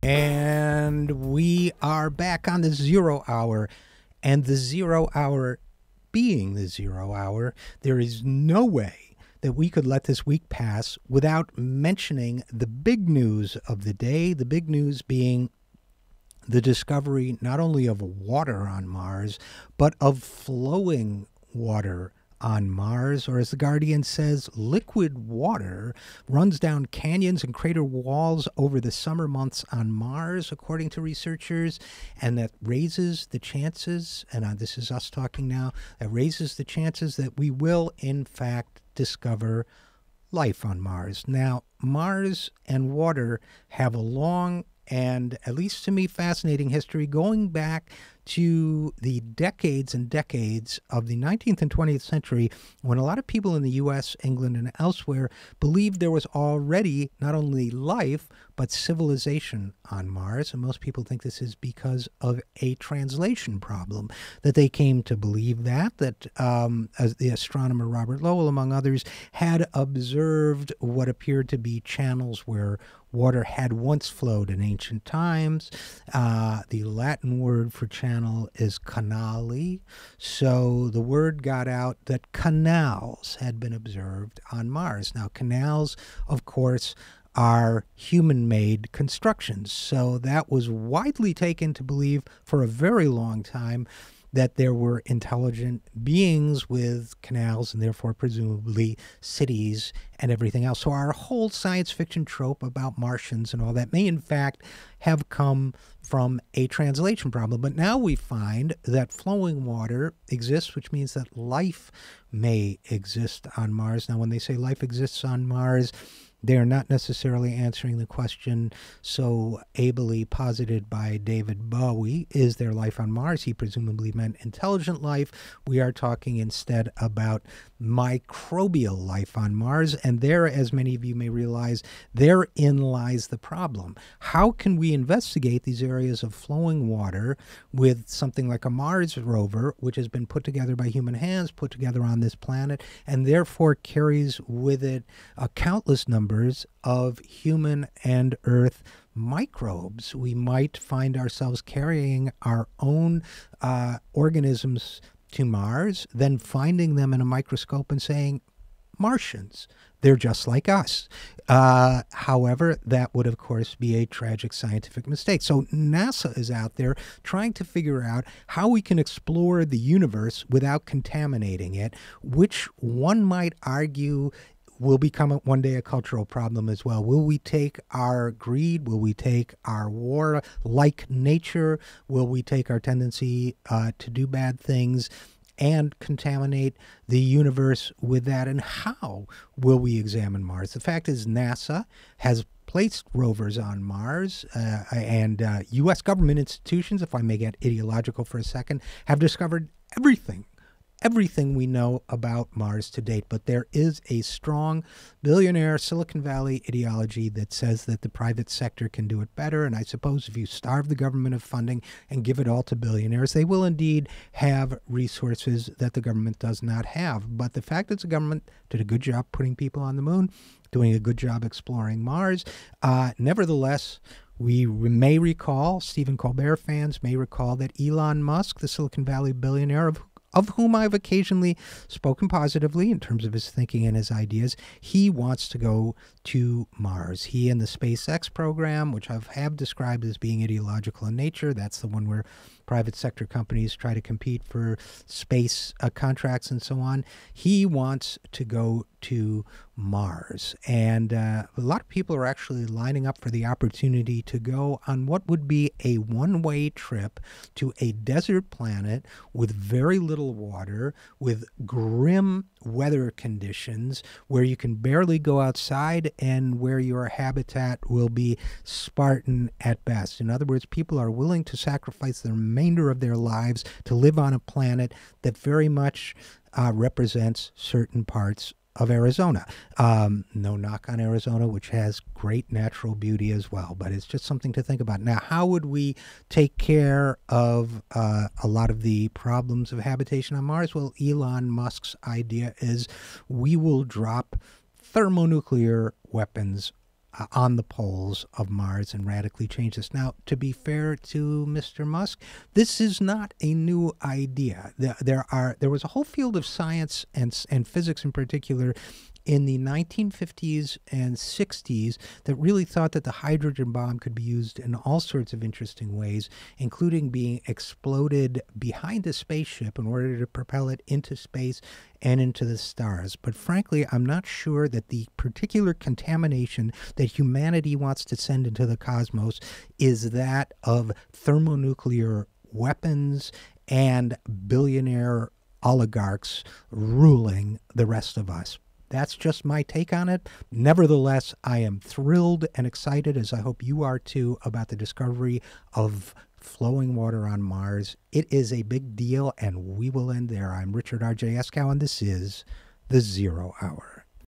And we are back on the 0 hour, and the 0 hour being the 0 hour, there is no way that we could let this week pass without mentioning the big news of the day, the big news being the discovery not only of water on Mars, but of flowing water on Mars, or as The Guardian says, liquid water runs down canyons and crater walls over the summer months on Mars, according to researchers, and that raises the chances, and this is us talking now, that raises the chances that we will, in fact, discover life on Mars. Now, Mars and water have a long and, at least to me, fascinating history going back to the decades and decades of the 19th and 20th century, when a lot of people in the U.S., England, and elsewhere believed there was already not only life, but civilization on Mars. And most people think this is because of a translation problem, that they came to believe that as the astronomer Robert Lowell, among others, had observed what appeared to be channels where water had once flowed in ancient times. The Latin word for channel is canali. So the word got out that canals had been observed on Mars. Now, canals, of course, are human-made constructions. So that was widely taken to believe for a very long time that there were intelligent beings with canals and therefore presumably cities and everything else. So our whole science fiction trope about Martians and all that may in fact have come from a translation problem. But now we find that flowing water exists, which means that life may exist on Mars. Now, when they say life exists on Mars, they are not necessarily answering the question so ably posited by David Bowie, is there life on Mars? He presumably meant intelligent life. We are talking instead about microbial life on Mars. And there, as many of you may realize, therein lies the problem. How can we investigate these areas of flowing water with something like a Mars rover, which has been put together by human hands, put together on this planet, and therefore carries with it a countless number of human and Earth microbes? We might find ourselves carrying our own organisms to Mars, then finding them in a microscope and saying, Martians, they're just like us. However, that would, of course, be a tragic scientific mistake. So NASA is out there trying to figure out how we can explore the universe without contaminating it, which one might argue will become one day a cultural problem as well. Will we take our greed? Will we take our war-like nature? Will we take our tendency to do bad things and contaminate the universe with that? And how will we examine Mars? The fact is NASA has placed rovers on Mars, and U.S. government institutions, if I may get ideological for a second, have discovered everything we know about Mars to date. But there is a strong billionaire Silicon Valley ideology that says that the private sector can do it better. And I suppose if you starve the government of funding and give it all to billionaires, they will indeed have resources that the government does not have. But the fact that the government did a good job putting people on the moon, doing a good job exploring Mars, nevertheless, we may recall, Stephen Colbert fans may recall, that Elon Musk, the Silicon Valley billionaire of whom I've occasionally spoken positively in terms of his thinking and his ideas, he wants to go to Mars. He and the SpaceX program, which I have described as being ideological in nature, that's the one where private sector companies try to compete for space contracts and so on. He wants to go to Mars. And a lot of people are actually lining up for the opportunity to go on what would be a one-way trip to a desert planet with very little water, with grim weather conditions, where you can barely go outside and where your habitat will be Spartan at best. In other words, people are willing to sacrifice the remainder of their lives to live on a planet that very much represents certain parts of Arizona. No knock on Arizona, which has great natural beauty as well, but it's just something to think about. Now, how would we take care of a lot of the problems of habitation on Mars? Well, Elon Musk's idea is we will drop thermonuclear weapons on the poles of Mars and radically change this. Now, to be fair to Mr. Musk, this is not a new idea. There was a whole field of science and physics in particular in the 1950s and 60s that really thought that the hydrogen bomb could be used in all sorts of interesting ways, including being exploded behind a spaceship in order to propel it into space and into the stars. But frankly, I'm not sure that the particular contamination that humanity wants to send into the cosmos is that of thermonuclear weapons and billionaire oligarchs ruling the rest of us. That's just my take on it. Nevertheless, I am thrilled and excited, as I hope you are too, about the discovery of flowing water on Mars. It is a big deal, and we will end there. I'm Richard RJ Eskow, and this is The Zero Hour.